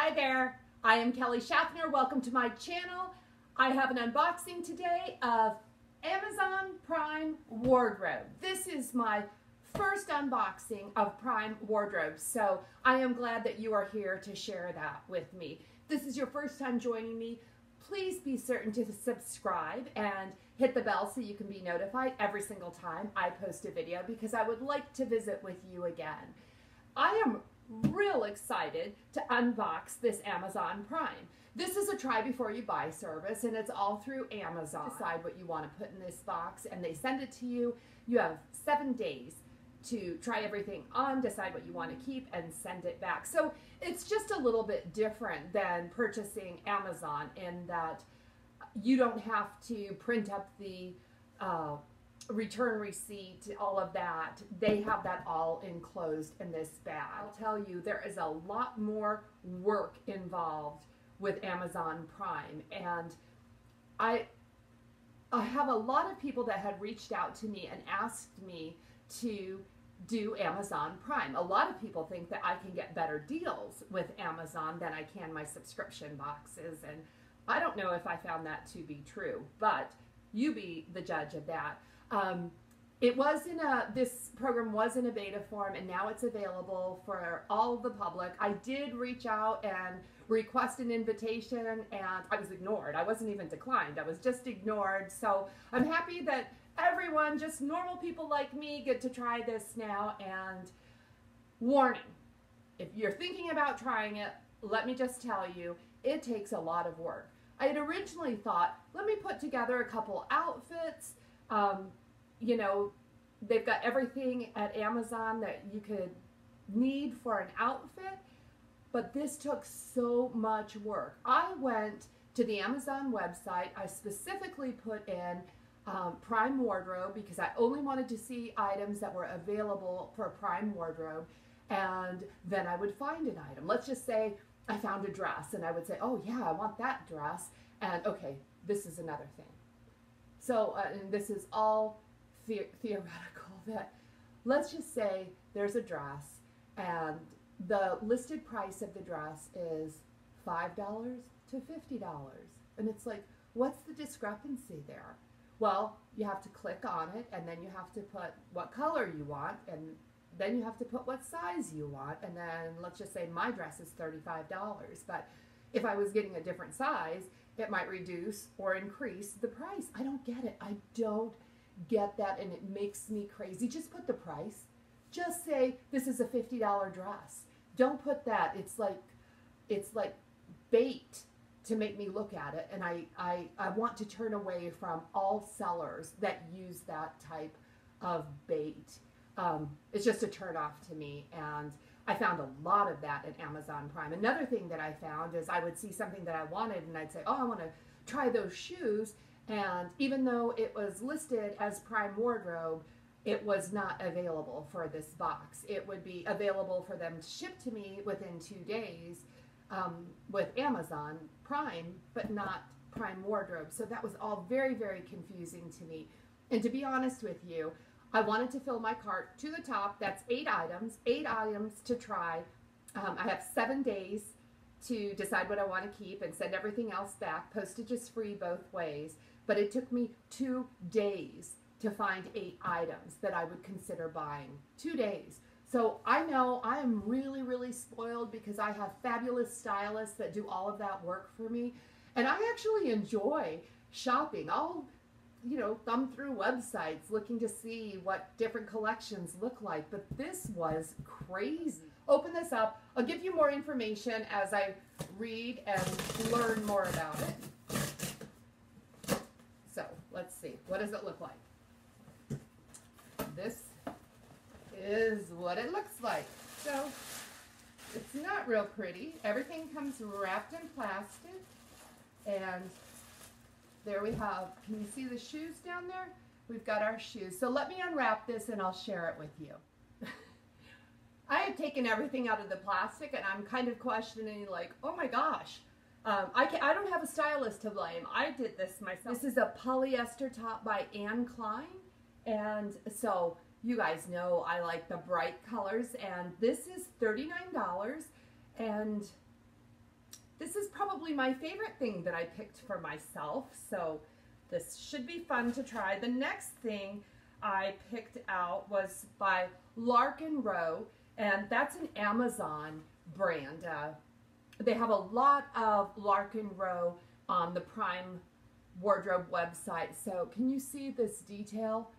Hi there, I am Kelly Schaffner. Welcome to my channel. I have an unboxing today of Amazon Prime wardrobe. This is my first unboxing of Prime wardrobe, so I am glad that you are here to share that with me. If this is your first time joining me, please be certain to subscribe and hit the bell so you can be notified every single time I post a video, because I would like to visit with you again. I am real excited to unbox this Amazon Prime. This is a try before you buy service, and it's all through Amazon. Decide what you want to put in this box and they send it to you. You have 7 days to try everything on, decide what you want to keep, and send it back. So it's just a little bit different than purchasing Amazon in that you don't have to print up the return receipt, all of that. They have that all enclosed in this bag. I'll tell you, there is a lot more work involved with Amazon Prime, and I have a lot of people that had reached out to me and asked me to do Amazon Prime. A lot of people think that I can get better deals with Amazon than I can my subscription boxes, and I don't know if I found that to be true, but you be the judge of that. This program was in a beta form, and now it's available for all the public. I did reach out and request an invitation, and I was ignored. I wasn't even declined. I was just ignored. So I'm happy that everyone, just normal people like me, get to try this now. And warning, if you're thinking about trying it, let me just tell you, it takes a lot of work. I had originally thought, let me put together a couple outfits. You know, they've got everything at Amazon that you could need for an outfit, but this took so much work. I went to the Amazon website. I specifically put in Prime wardrobe because I only wanted to see items that were available for Prime wardrobe, and then I would find an item. Let's just say I found a dress, and I would say, oh yeah, I want that dress, and okay, this is another thing. So, and this is all theoretical, that let's just say there's a dress and the listed price of the dress is $5 to $50, and it's like, what's the discrepancy there? Well, you have to click on it, and then you have to put what color you want, and then you have to put what size you want, and then let's just say my dress is $35, but if I was getting a different size, it might reduce or increase the price. I don't get it. I don't get that, and it makes me crazy. Just put the price. Just say this is a $50 dress. Don't put that. It's like bait to make me look at it, and I want to turn away from all sellers that use that type of bait. It's just a turn off to me, and I found a lot of that at Amazon Prime. Another thing that I found is I would see something that I wanted, and I'd say, oh, I want to try those shoes, and even though it was listed as Prime wardrobe, it was not available for this box. It would be available for them to ship to me within 2 days with Amazon Prime, but not Prime wardrobe. So that was all very, very confusing to me. And to be honest with you, I wanted to fill my cart to the top. That's 8 items to try. I have 7 days to decide what I want to keep and send everything else back. Postage is free both ways. But it took me 2 days to find 8 items that I would consider buying. 2 days. So I know I am really, really spoiled because I have fabulous stylists that do all of that work for me. And I actually enjoy shopping. I'll, you know, thumb through websites looking to see what different collections look like. But this was crazy. Open this up. I'll give you more information as I read and learn more about it. So let's see, what does it look like? This is what it looks like. So it's not real pretty. Everything comes wrapped in plastic, and there we have, can you see the shoes down there? We've got our shoes. So let me unwrap this and I'll share it with you. I have taken everything out of the plastic, and I'm kind of questioning, like, oh my gosh, I don't have a stylist to blame. I did this myself. This is a polyester top by Anne Klein, and so you guys know I like the bright colors, and this is $39, and this is probably my favorite thing that I picked for myself, so this should be fun to try. The next thing I picked out was by Larkin Rowe, and that's an Amazon brand. They have a lot of Larkin Rowe on the Prime Wardrobe website. So can you see this detail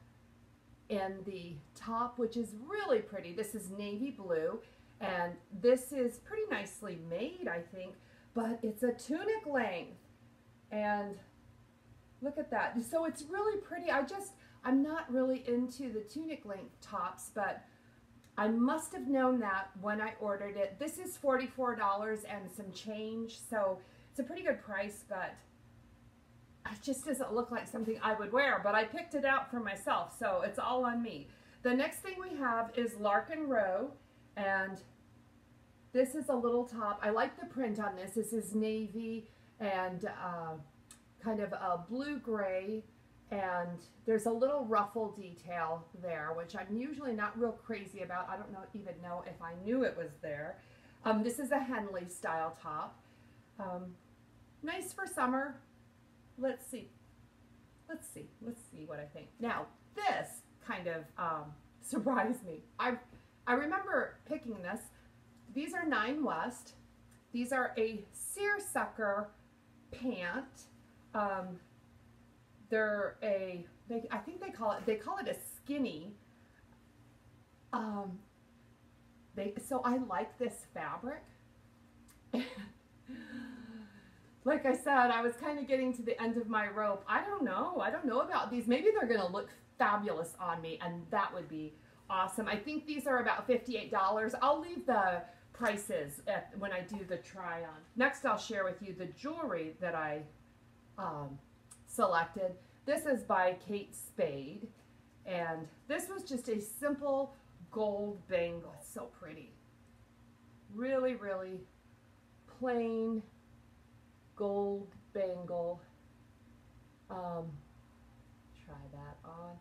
in the top, which is really pretty? This is navy blue, and this is pretty nicely made, I think, but it's a tunic length, and look at that. So it's really pretty. I'm not really into the tunic length tops, but I must have known that when I ordered it. This is $44 and some change, so it's a pretty good price, but it just doesn't look like something I would wear, but I picked it out for myself, so it's all on me. The next thing we have is Larkin Rowe, and this is a little top. I like the print on this. This is navy and kind of a blue-gray, and there's a little ruffle detail there, which I'm usually not real crazy about. I don't even know if I knew it was there. This is a Henley style top. Nice for summer. Let's see what I think. Now, this kind of surprised me. I remember picking this. These are Nine West. These are a seersucker pant. They're I think they call it a skinny. So I like this fabric. Like I said, I was kind of getting to the end of my rope. I don't know about these. Maybe they're gonna look fabulous on me, and that would be awesome. I think these are about $58. I'll leave the prices when I do the try on. Next, I'll share with you the jewelry that I selected. This is by Kate Spade, and this was just a simple gold bangle. It's so pretty. Really, really plain gold bangle. Try that on.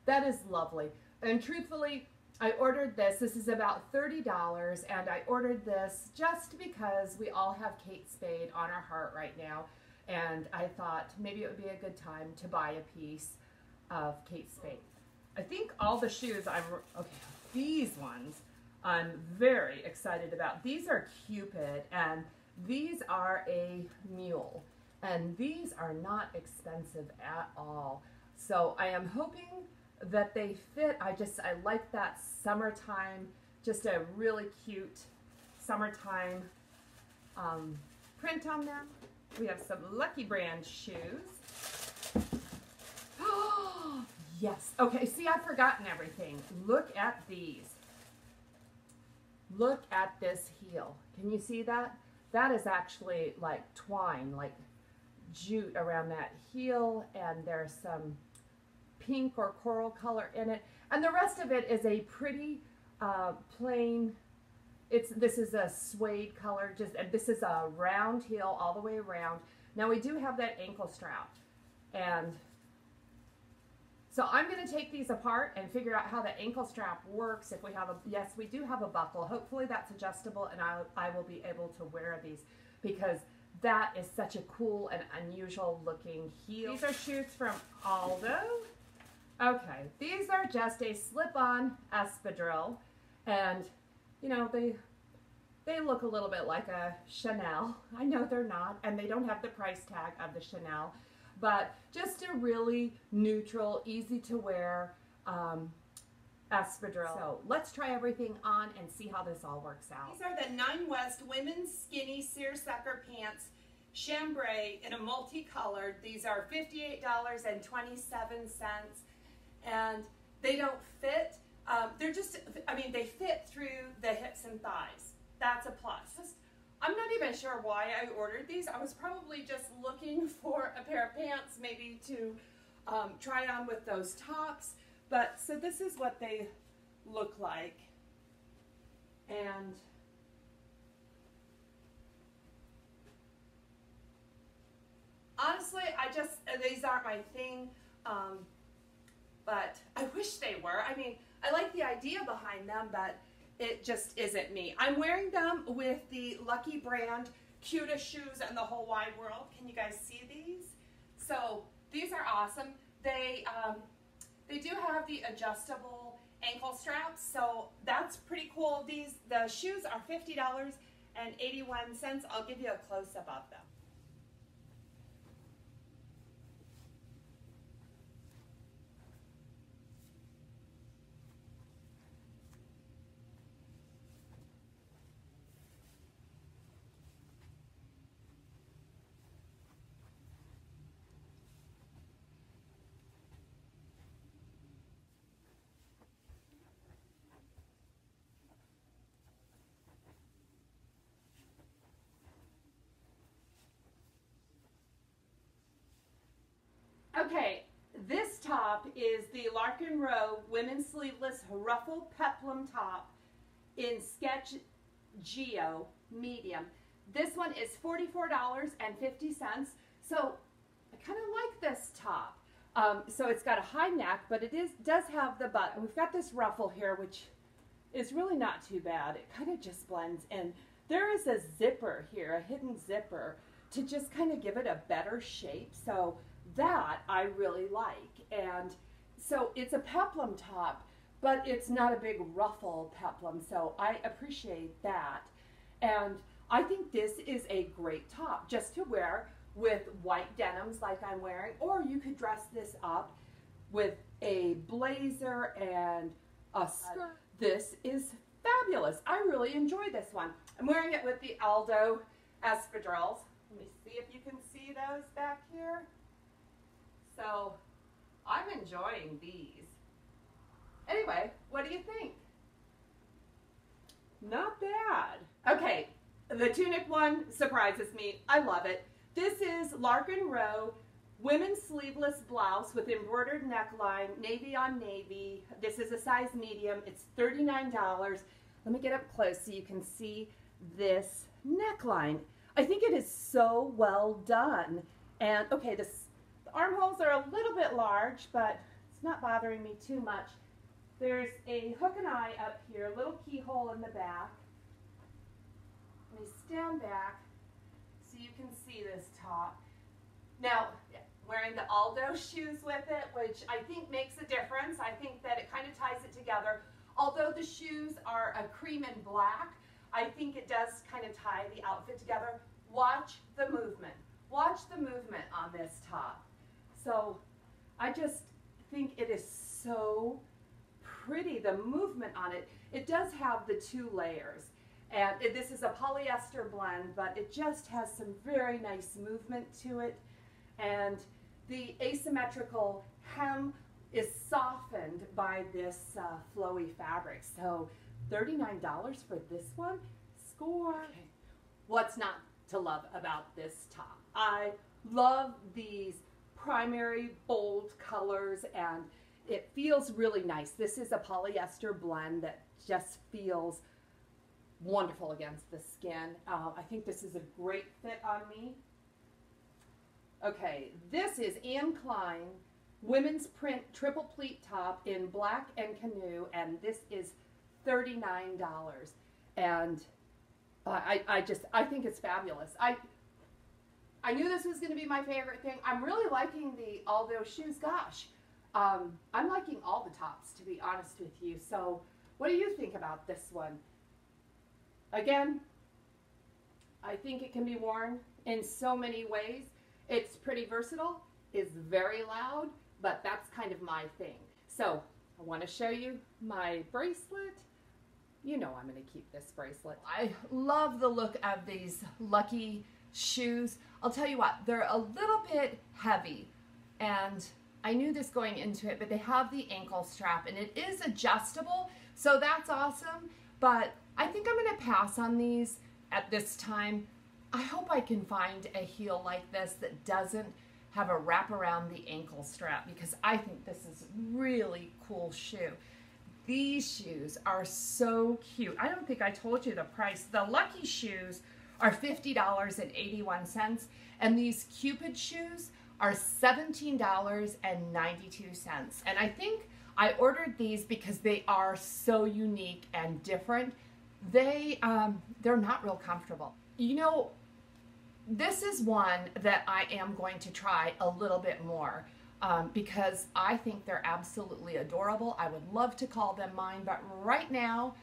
That is lovely. And truthfully, I ordered this. This is about $30, and I ordered this just because we all have Kate Spade on our heart right now, and I thought maybe it would be a good time to buy a piece of Kate Spade. I think all the shoes okay, these ones I'm very excited about. These are Cupid, and these are a mule, and these are not expensive at all. So I am hoping that they fit. I like that summertime, just a really cute summertime print on them. We have some Lucky Brand shoes. Oh, yes. Okay, see, I've forgotten everything. Look at these. Look at this heel. Can you see that? That is actually like twine, like jute around that heel, and there's some pink or coral color in it, and the rest of it is a pretty plain. This is a suede color, and this is a round heel all the way around. Now we do have that ankle strap, and so I'm going to take these apart and figure out how the ankle strap works. If we have yes, we do have a buckle. Hopefully that's adjustable, and I will be able to wear these because that is such a cool and unusual looking heel. These are shoes from Aldo. Okay, these are just a slip-on espadrille, and you know, they look a little bit like a Chanel. I know they're not, and they don't have the price tag of the Chanel, but just a really neutral, easy to wear espadrille. So let's try everything on and see how this all works out. These are the Nine West women's skinny seersucker pants, chambray in a multicolored. These are $58.27, and they don't fit. They're just, I mean, they fit through the hips and thighs. That's a plus. I'm not even sure why I ordered these. I was probably just looking for a pair of pants maybe to try on with those tops. But so this is what they look like. And honestly, these aren't my thing. But I wish they were. I mean, I like the idea behind them, but it just isn't me. I'm wearing them with the Lucky Brand cutest shoes in the whole wide world. Can you guys see these? So these are awesome. They do have the adjustable ankle straps, so that's pretty cool. The shoes are $50.81. I'll give you a close-up of them. Okay, this top is the Larkin Row women's sleeveless ruffle peplum top in Sketch Geo medium. This one is $44.50. So I kind of like this top. So it's got a high neck, but it does have the button. We've got this ruffle here, which is really not too bad. It kind of just blends in. There is a zipper here, a hidden zipper, to just kind of give it a better shape. So that I really like. And so it's a peplum top, but it's not a big ruffle peplum, so I appreciate that. And I think this is a great top just to wear with white denims like I'm wearing, or you could dress this up with a blazer and a skirt. This is fabulous. I really enjoy this one. I'm wearing it with the Aldo espadrilles. Let me see if you can see those back here. So I'm enjoying these. Anyway, what do you think? Not bad. Okay, the tunic one surprises me. I love it. This is Larkin Row women's sleeveless blouse with embroidered neckline, navy on navy. This is a size medium. It's $39. Let me get up close so you can see this neckline. I think it is so well done. And okay, the armholes are a little bit large, but it's not bothering me too much. There's a hook and eye up here, a little keyhole in the back. Let me stand back so you can see this top. Now, wearing the Aldo shoes with it, which I think makes a difference. I think that it kind of ties it together. Although the shoes are a cream and black, I think it does kind of tie the outfit together. Watch the movement. Watch the movement on this top. So I just think it is so pretty, the movement on it. It does have the 2 layers. And this is a polyester blend, but it just has some very nice movement to it. And the asymmetrical hem is softened by this flowy fabric. So $39 for this one? Score. Okay. What's not to love about this top? I love these primary bold colors, and it feels really nice. This is a polyester blend that just feels wonderful against the skin. I think this is a great fit on me. Okay, this is Anne Klein women's print triple pleat top in black and canoe, and this is $39. And I think it's fabulous. I knew this was going to be my favorite thing. I'm really liking the Aldo shoes. Gosh, I'm liking all the tops, to be honest with you. So what do you think about this one? Again, I think it can be worn in so many ways. It's pretty versatile, it's very loud, but that's kind of my thing. So I want to show you my bracelet. You know I'm going to keep this bracelet. I love the look of these Lucky shoes. I'll tell you what, they're a little bit heavy, and I knew this going into it, but they have the ankle strap, and it is adjustable, so that's awesome. But I think I'm going to pass on these at this time. I hope I can find a heel like this that doesn't have a wrap around the ankle strap, because I think this is a really cool shoe. These shoes are so cute. I don't think I told you the price. The Lucky shoes are $50.81, and these Cupid shoes are $17.92. And I think I ordered these because they are so unique and different. They're not real comfortable. You know, this is one that I am going to try a little bit more because I think they're absolutely adorable. I would love to call them mine, but right now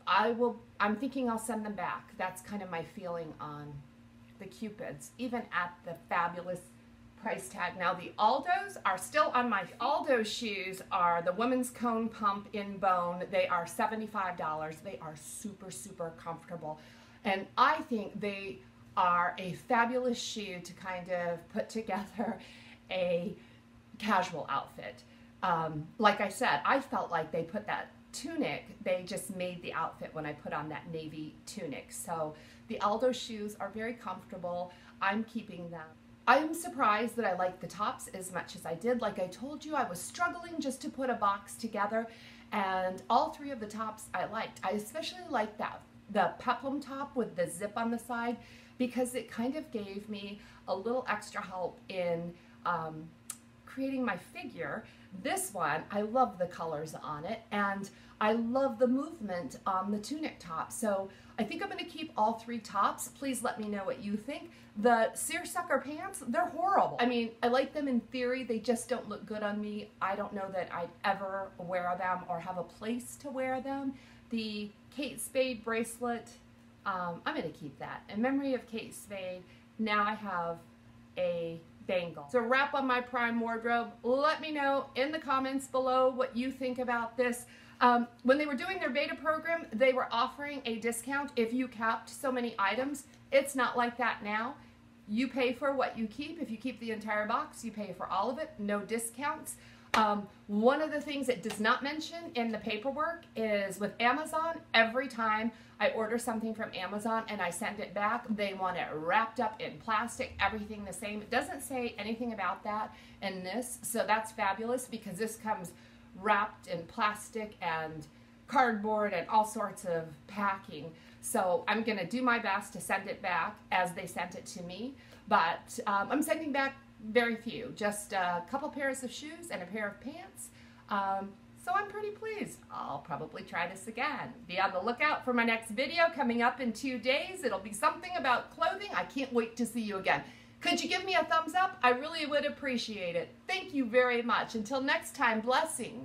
I'm thinking I'll send them back. That's kind of my feeling on the Cupids, even at the fabulous price tag. Now the Aldos are still on my Aldo shoes are the women's cone pump in bone. They are $75. They are super, super comfortable. And I think they are a fabulous shoe to kind of put together a casual outfit. Like I said, I felt like they put that tunic, they just made the outfit when I put on that navy tunic. So the Aldo shoes are very comfortable. I'm keeping them. I am surprised that I like the tops as much as I did. Like I told you, I was struggling just to put a box together, and all three of the tops I liked. I especially liked the peplum top with the zip on the side because it kind of gave me a little extra help in creating my figure. This one, I love the colors on it, and I love the movement on the tunic top. So I think I'm going to keep all three tops. Please let me know what you think. The seersucker pants, they're horrible. I mean, I like them in theory. They just don't look good on me. I don't know that I'd ever wear them or have a place to wear them. The Kate Spade bracelet, I'm going to keep that. In memory of Kate Spade, now I have a bangle. So wrap on my Prime wardrobe. Let me know in the comments below what you think about this. When they were doing their beta program, they were offering a discount if you kept so many items. It's not like that now. You pay for what you keep. If you keep the entire box, you pay for all of it. No discounts. One of the things it does not mention in the paperwork is with Amazon, every time I order something from Amazon and I send it back, they want it wrapped up in plastic, everything the same. It doesn't say anything about that in this, so that's fabulous because this comes wrapped in plastic and cardboard and all sorts of packing. So I'm going to do my best to send it back as they sent it to me, but I'm sending back very few, just a couple pairs of shoes and a pair of pants. So I'm pretty pleased. I'll probably try this again. Be on the lookout for my next video coming up in 2 days. It'll be something about clothing. I can't wait to see you again. Could you give me a thumbs up? I really would appreciate it. Thank you very much. Until next time, blessings.